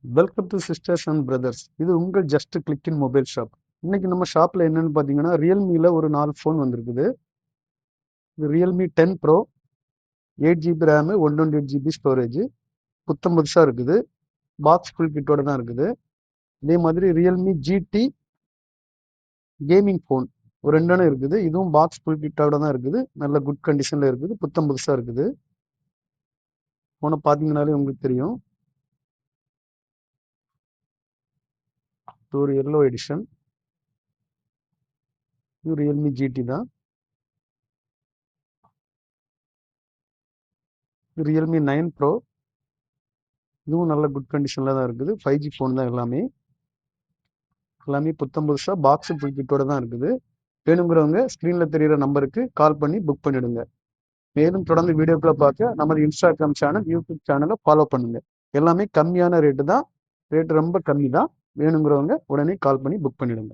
Welcome to sisters and brothers. இது உங்கள் just click இன் mobile shop. இன்னைக்கு நம்ம ஷாப்ல என்னன்னு பார்த்தீங்கன்னா, ரியல்மியில் ஒரு 4 ஃபோன் வந்திருக்குது. இது Realme 10 bro, 8 GB RAM, 128 GB storage, புத்தம் புதுசாக இருக்குது. பாக்ஸ் ஃபுல் கிட்டோட தான் இருக்குது. இதே மாதிரி ரியல்மி GT கேமிங் ஃபோன் ஒரு 2 இருக்குது. இதுவும் பாக்ஸ் ஃபுல் கிட்டோட தான் இருக்குது. நல்ல குட் கண்டிஷனில் இருக்குது. புத்தம் புதுசாக இருக்குது. ஃபோனை பார்த்தீங்கன்னாலே உங்களுக்கு தெரியும். இது ஒரு எல்லோ எடிஷன். இது ரியல்மி GT தான். ரியல்மி 9 ப்ரோ, இதுவும் நல்ல குட் கண்டிஷனில் தான் இருக்குது. 5G ஃபோன் தான் எல்லாமே புத்தம் புதுசாக பாக்ஸு ஃபுல் கிட்டோட தான் இருக்குது. வேணுங்கிறவங்க ஸ்க்ரீனில் தெரிகிற நம்பருக்கு கால் பண்ணி புக் பண்ணிவிடுங்க. மேலும் தொடர்ந்து வீடியோக்களை பார்க்க நமது இன்ஸ்டாகிராம் சேனல், யூடியூப் சேனலை ஃபாலோ பண்ணுங்கள். எல்லாமே கம்மியான ரேட்டு தான். ரேட்டு ரொம்ப கம்மி தான். வேணுங்கிறவங்க உடனே கால் பண்ணி புக் பண்ணிவிடுங்க.